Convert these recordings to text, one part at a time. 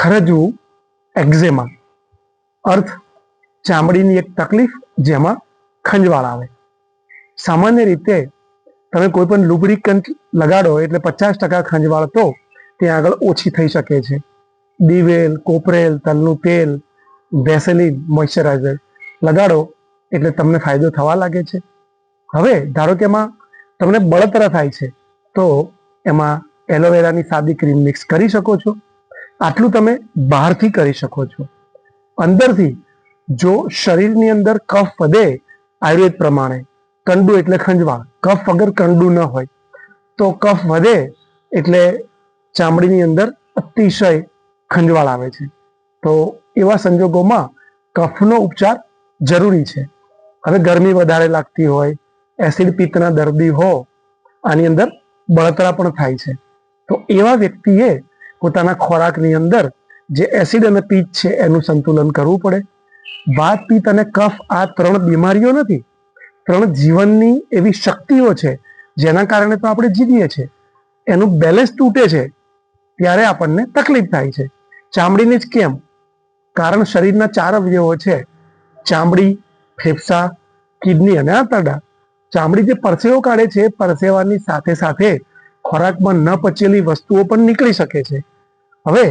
ખરજવું, એક્ઝેમા. અર્થ ચામડીની એક તકલીફ જેમાં ખંજવાળ આવે. સામાન્ય રીતે તમે કોઈ પણ લુબ્રિકન્ટ લગાડો એટલે 50% ખંજવાળ તો ત્યાં આગળ ઓછી થઈ શકે છે. દિવેલ, કોપરેલ, તલનું તેલ, વેસલીન, મોઇશ્ચરાઇઝર લગાડો એટલે તમને ફાયદો થવા લાગે છે. હવે ધારો કે એમાં તમને બળતરા થાય છે તો એમાં એલોવેરાની સાદી ક્રીમ મિક્સ કરી શકો છો. આટલું તમે બહારથી કરી શકો છો. અંદરથી જો શરીરની અંદર કફ વધે, આયુર્વેદ પ્રમાણે કંડું એટલે ખંજવાળ, કફ વગર કંડું ન હોય તો કફ વધે એટલે ચામડીની અંદર અતિશય ખંજવાળ આવે છે. તો એવા સંજોગોમાં કફનો ઉપચાર જરૂરી છે. હવે ગરમી વધારે લાગતી હોય, એસિડ પિત્તના દર્દી હો, આની અંદર બળતરા પણ થાય છે, તો એવા વ્યક્તિએ પોતાના ખોરાકની અંદર જે એસિડ અને પિત્ત છે એનું સંતુલન કરવું પડે. વાત, પિત્ત અને કફ આ 3 બીમારીઓ નથી, 3 જીવનની એવી શક્તિઓ છે જેના કારણે તો આપણે જીવીએ છીએ. એનું બેલેન્સ તૂટે છે ત્યારે આપણને તકલીફ થાય છે. ચામડીની જ કેમ? કારણ શરીરના 4 અવયવો છે: ચામડી, ફેફસા, કિડની અને આંતરડા. ચામડી જે પરસેવો કાઢે છે, પરસેવાની સાથે સાથે ખોરાકમાં ન પચેલી વસ્તુઓ પણ નીકળી શકે છે. હવે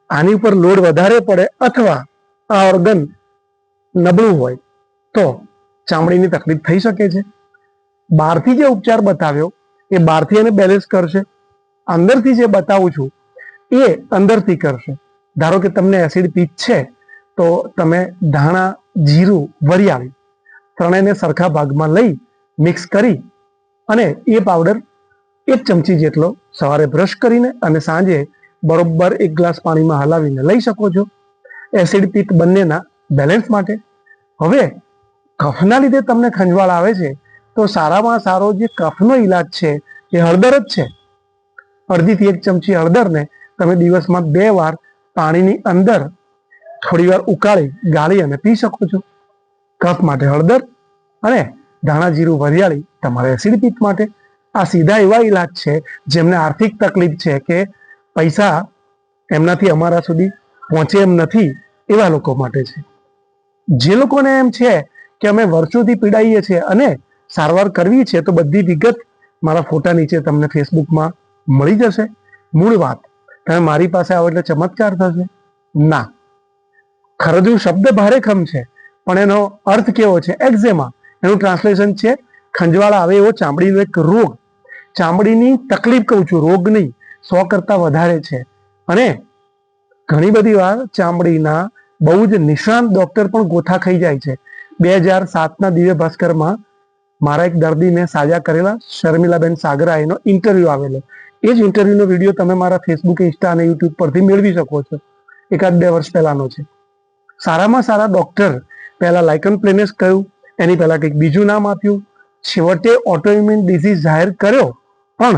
આની ઉપર લોડ વધારે પડે અથવા આ ઓર્ગન નબળું હોય તો ચામડીની તકલીફ થઈ શકે છે. બહારથી જે ઉપચાર બતાવ્યો એ બહારથી એને બેલેન્સ કરશે. અંદરથી જે બતાવું છું એ અંદરથી કરશે. ધારો કે તમને એસિડ પિત્ત છે તો તમે ધાણા, જીરું, વરિયાળી ત્રણેયને સરખા ભાગમાં લઈ મિક્સ કરી અને એ પાવડર 1 ચમચી જેટલો સવારે બ્રશ કરીને અને સાંજે બરોબર 1 ગ્લાસ પાણીમાં હલાવીને લઈ શકો છો, એસિડ પિત્ત બંનેના બેલેન્સ માટે. હવે કફના લીધે તમને ખંજવાળ આવે છે તો સારામાં સારો જે કફનો ઈલાજ છે એ હળદર જ છે. અડધીથી 1 ચમચી હળદરને તમે દિવસમાં 2 વાર પાણીની અંદર થોડી વાર ઉકાળી ગાળી અને પી શકો છો. કફ માટે હળદર અને ધાણા, જીરું, વરિયાળી તમારા એસિડ પિત્ત માટે. આ સીધા એવા ઈલાજ છે જેમને આર્થિક તકલીફ છે કે પૈસા એમનાથી અમારા સુધી પહોંચે એમ નથી, એવા લોકો માટે છે. જે લોકોને એમ છે કે અમે વર્ષોથી પીડાઈએ છીએ અને સારવાર કરવી છે તો બધી વિગત મારા ફોટા નીચે તમને ફેસબુકમાં મળી જશે. મૂળ વાત, તમે મારી પાસે આવો એટલે ચમત્કાર થશે? ના. ખરજવું શબ્દ ભારેખમ છે પણ એનો અર્થ કેવો છે? એક્ઝેમા. એનું ટ્રાન્સલેશન છે ખંજવાળ આવે એવો ચામડીનો એક રોગ. ચામડીની તકલીફ કહું છું, રોગ નહીં. 100 કરતાં વધારે છે. અને ઘણી બધી વાર ચામડીના બહુ જ નિષ્ણાંત ડોક્ટર પણ ગોથા ખાઈ જાય છે. 2007ના દિવ્ય ભાસ્કરમાં મારા એક દર્દીને સાજા કરેલા શર્મિલાબેન સાગરા એનો ઇન્ટરવ્યુ આવેલો. એ જ ઇન્ટરવ્યુનો વિડીયો તમે મારા ફેસબુક, ઇન્સ્ટા અને યુટ્યુબ પરથી મેળવી શકો છો. 1-2 વર્ષ પહેલાનો છે. સારામાં સારા ડોક્ટર પહેલા લાઇકન પ્લેનસ કહ્યું, એની પહેલા કંઈક બીજું નામ આપ્યું, છેવટે ઓટોઇમ્યુન ડિઝીઝ જાહેર કર્યો, પણ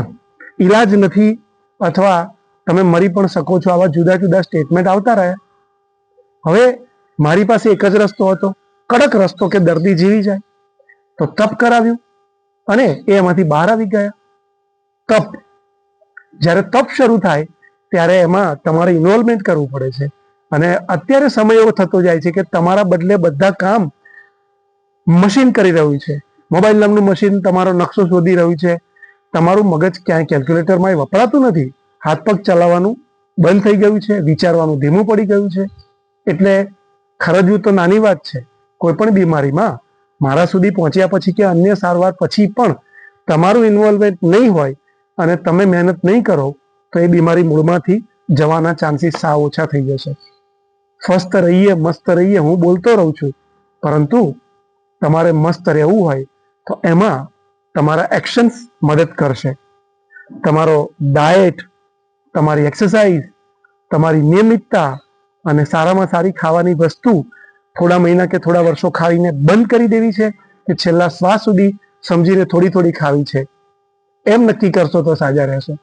ઈલાજ નથી અથવા તમે મરી પણ શકો છો, આવા જુદા જુદા સ્ટેટમેન્ટ આવતા રહ્યા. હવે મારી પાસે એક જ રસ્તો હતો, કડક રસ્તો, કે દર્દી જીવી જાય. તો તપ કરાવ્યું અને એમાંથી બહાર આવી ગયા. તપ, જ્યારે તપ શરૂ થાય ત્યારે એમાં તમારે ઇન્વોલ્વમેન્ટ કરવું પડે છે. અને અત્યારે સમય એવો થતો જાય છે કે તમારા બદલે બધા કામ મશીન કરી રહ્યું છે. મોબાઈલ નામનું મશીન તમારો નકશો શોધી રહ્યું છે. તમારું મગજ ક્યાંય કેલ્ક્યુલેટરમાં વપરાતું નથી. હાથ પગ ચલાવવાનું બંધ થઈ ગયું છે, વિચારવાનું ધીમું પડી ગયું છે. એટલે ખરજવું તો નાની વાત છે. કોઈ પણ બીમારીમાં મારા સુધી પહોંચ્યા પછી કે અન્ય સારવાર પછી પણ તમારું ઇન્વોલ્વમેન્ટ નહીં હોય અને તમે મહેનત નહીં કરો તો એ બીમારી મૂળમાંથી જવાના ચાન્સીસ સાવ ઓછા થઈ જશે. સ્વસ્થ રહીએ, મસ્ત રહીએ, હું બોલતો રહું છું, પરંતુ તમારે મસ્ત રહેવું હોય તો એમાં તમારા એક્શન્સ મદદ કરશે. તમારો ડાયટ, તમારી એક્સરસાઇઝ, તમારી નિયમિતતા અને સારામાં સારી ખાવાની વસ્તુ થોડા મહિના કે થોડા વર્ષો ખાવીને બંધ કરી દેવી છે કે છેલ્લા શ્વાસ સુધી સમજીને થોડી થોડી ખાવી છે, એમ નક્કી કરશો તો સાજા રહેશો.